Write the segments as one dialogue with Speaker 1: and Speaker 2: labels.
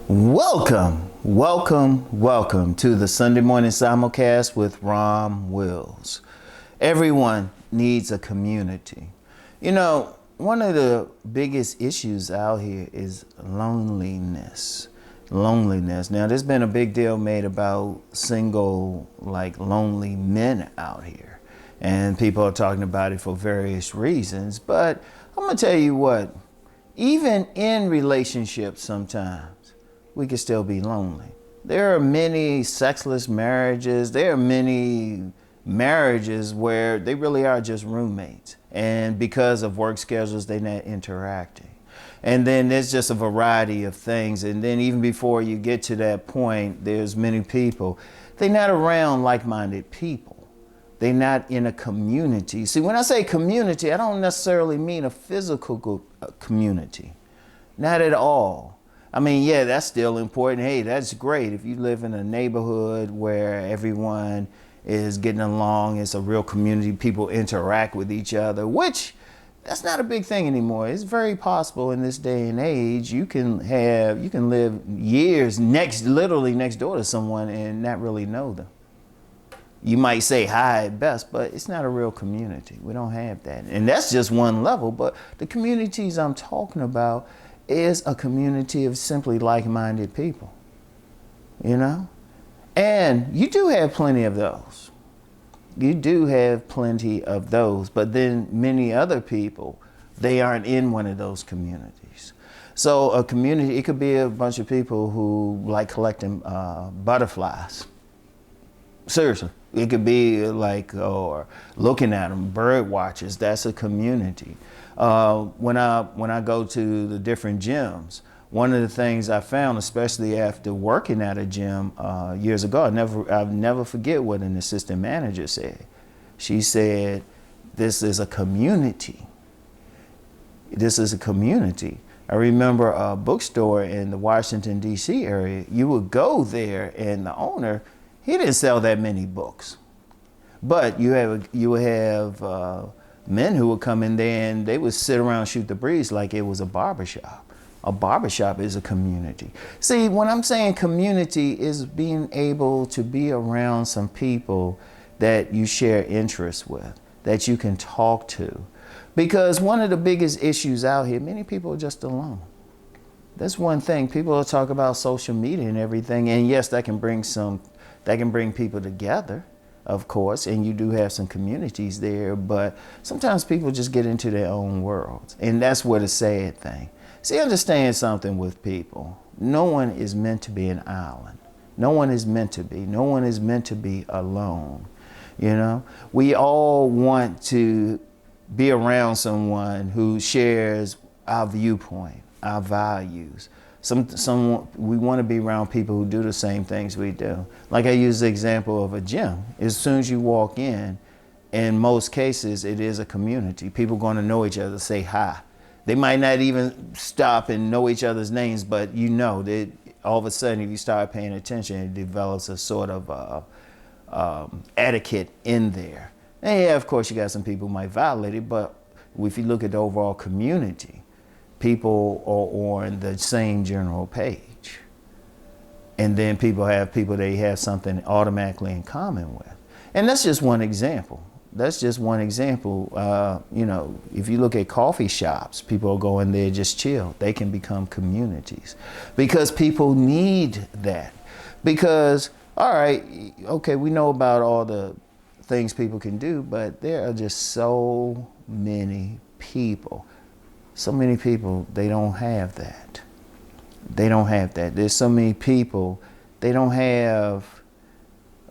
Speaker 1: Welcome to the Sunday morning simulcast with Rom Wills. Everyone needs a community. You know, one of the biggest issues out here is loneliness. Now, there's been a big deal made about single, lonely men out here. And people are talking about it for various reasons. But I'm going to tell you what, even in relationships sometimes, we can still be lonely. There are many sexless marriages. There are many marriages where they really are just roommates. And because of work schedules, they're not interacting. And then there's just a variety of things. And then even before you get to that point, there's many people, they're not around like-minded people. They're not in a community. See, when I say community, I don't necessarily mean a physical community. Not at all. I mean, yeah, that's still important. Hey, that's great. If you live in a neighborhood where everyone is getting along, it's a real community, people interact with each other, which that's not a big thing anymore. It's very possible in this day and age, you can live years literally next door to someone and not really know them. You might say hi at best, but it's not a real community. We don't have that. And that's just one level, but the communities I'm talking about is a community of simply like-minded people, you know? And you do have plenty of those. You do have plenty of those, but then many other people, they aren't in one of those communities. So a community, it could be a bunch of people who like collecting butterflies. Seriously, it could be or looking at them, bird watchers, that's a community. When I go to the different gyms, one of the things I found, especially after working at a gym years ago, I'll never forget what an assistant manager said. She said, "This is a community. This is a community." I remember a bookstore in the Washington, D.C. area. You would go there, and the owner, he didn't sell that many books, but you would have men who would come in there and they would sit around, shoot the breeze like it was a barbershop. A barbershop is a community. See, when I'm saying community is being able to be around some people that you share interests with, that you can talk to. Because one of the biggest issues out here, many people are just alone. That's one thing. People will talk about social media and everything, and yes, that can bring people together, of course, and you do have some communities there, but sometimes people just get into their own worlds, and that's where the sad thing. See, understand something with people. No one is meant to be an island. No one is meant to be. No one is meant to be alone. You know, we all want to be around someone who shares our viewpoint, our values. We want to be around people who do the same things we do. Like I use the example of a gym. As soon as you walk in most cases, it is a community. People going to know each other, say hi. They might not even stop and know each other's names, but you know that all of a sudden, if you start paying attention, it develops a sort of etiquette in there. And yeah, of course, you got some people who might violate it, but if you look at the overall community, people are on the same general page. And then people they have something automatically in common with. And that's just one example. If you look at coffee shops, people go in there just chill. They can become communities because people need that. Because, all right, okay, we know about all the things people can do, but there are just so many people. So many people, they don't have that. They don't have that. There's so many people, they don't have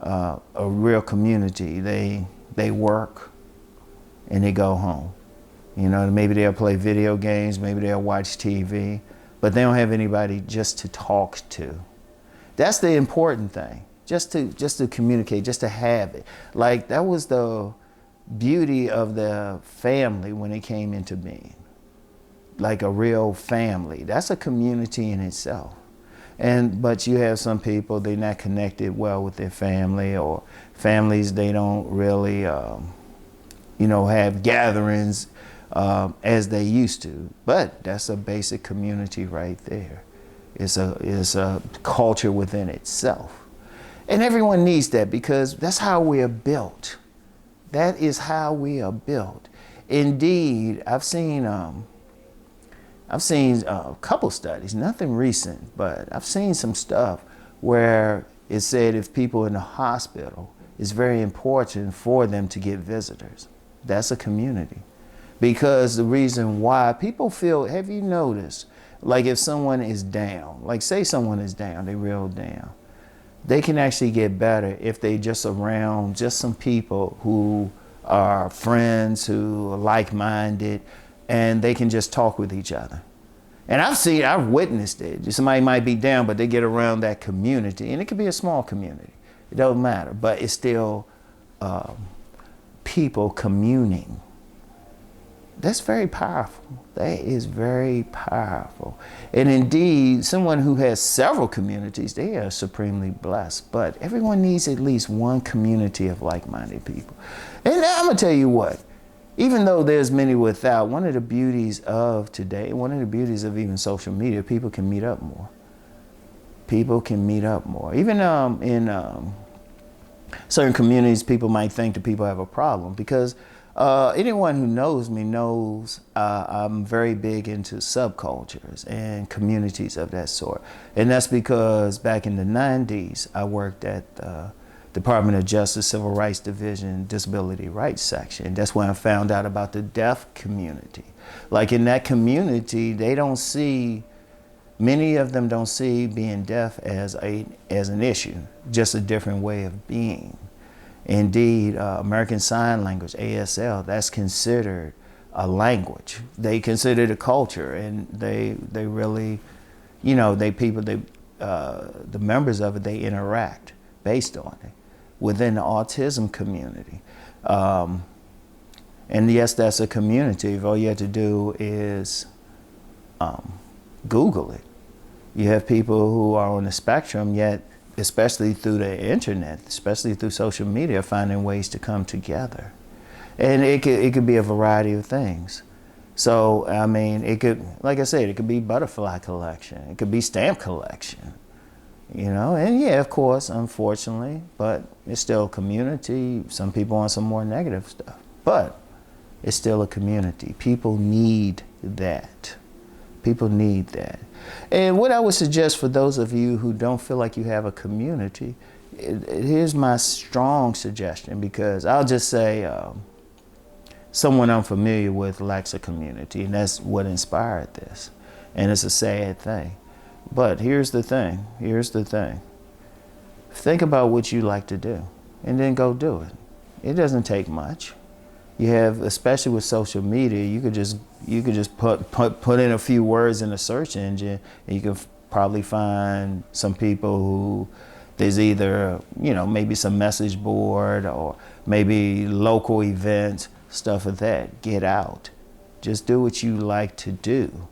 Speaker 1: a real community. They work and they go home. You know, maybe they'll play video games, maybe they'll watch TV, but they don't have anybody just to talk to. That's the important thing, just to communicate, just to have it. Like that was the beauty of the family when it came into being. Like a real family. That's a community in itself. But you have some people, they're not connected well with their family, or families, they don't really, have gatherings as they used to. But that's a basic community right there. It's a culture within itself. And everyone needs that because that's how we are built. That is how we are built. Indeed, I've seen a couple studies, nothing recent, but I've seen some stuff where it said if people in the hospital, it's very important for them to get visitors. That's a community. Because the reason why people feel, have you noticed, like if someone is down, like say someone is down, they real down, they can actually get better if they just around just some people who are friends, who are like-minded, and they can just talk with each other. And I've witnessed it. Somebody might be down, but they get around that community, and it could be a small community. It doesn't matter, but it's still people communing. That's very powerful. That is very powerful. And indeed, someone who has several communities, they are supremely blessed. But everyone needs at least one community of like-minded people. And I'm gonna tell you what, even though there's many without, one of the beauties of today, one of the beauties of even social media, people can meet up more. People can meet up more. Even in certain communities, people might think that people have a problem because anyone who knows me knows I'm very big into subcultures and communities of that sort. And that's because back in the 90s, I worked at the Department of Justice Civil Rights Division Disability Rights Section. That's when I found out about the deaf community. Like in that community, they don't see, many of them don't see being deaf as an issue, just a different way of being. Indeed, American Sign Language, ASL, that's considered a language. They consider it a culture, and they really, you know, the members of it, they interact based on it within the autism community. And yes, that's a community. All you have to do is Google it. You have people who are on the spectrum, yet especially through the internet, especially through social media, finding ways to come together. And it could be a variety of things. So, I mean, it could, like I said, it could be butterfly collection. It could be stamp collection, you know? And yeah, of course, unfortunately, but it's still a community. Some people want some more negative stuff, but it's still a community. People need that. People need that. And what I would suggest for those of you who don't feel like you have a community, here's my strong suggestion, because I'll just say someone I'm familiar with lacks a community, and that's what inspired this. And it's a sad thing. But here's the thing. Think about what you like to do, and then go do it. It doesn't take much. You have, especially with social media, you could just put in a few words in a search engine, and you can probably find some people who there's either, you know, maybe some message board or maybe local events, stuff of that. Get out. Just do what you like to do.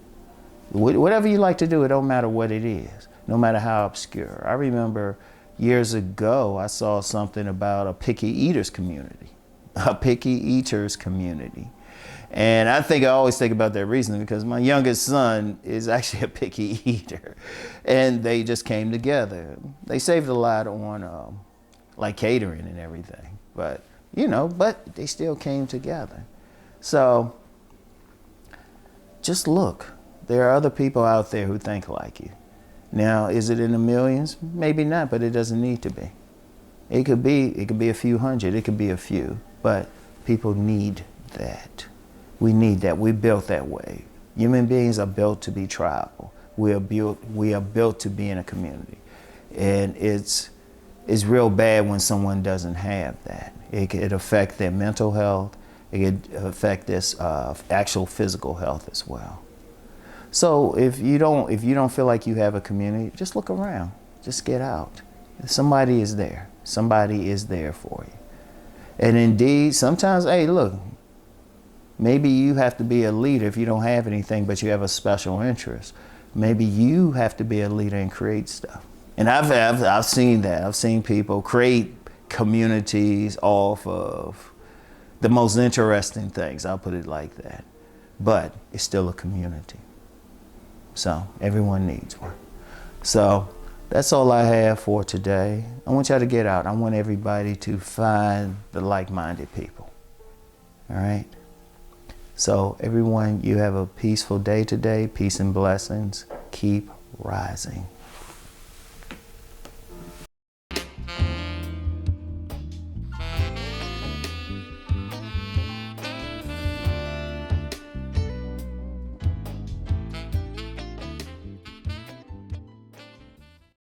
Speaker 1: Whatever you like to do, it don't matter what it is, no matter how obscure. I remember years ago, I saw something about a picky eaters community. A picky eaters community. And I always think about that reason because my youngest son is actually a picky eater. And they just came together. They saved a lot on like catering and everything. But, you know, but they still came together. So just look. There are other people out there who think like you. Now, is it in the millions? Maybe not, but it doesn't need to be. It could be a few hundred, it could be a few. But people need that. We need that. We're built that way. Human beings are built to be tribal. We are built to be in a community. And it's real bad when someone doesn't have that. It could affect their mental health. It could affect this actual physical health as well. So if you don't feel like you have a community, just look around. Just get out. Somebody is there. Somebody is there for you. And indeed, sometimes, hey, look, maybe you have to be a leader if you don't have anything, but you have a special interest. Maybe you have to be a leader and create stuff. And I've seen that. I've seen people create communities off of the most interesting things. I'll put it like that. But it's still a community. So everyone needs one. So that's all I have for today. I want y'all to get out. I want everybody to find the like-minded people. All right? So everyone, you have a peaceful day today. Peace and blessings. Keep rising.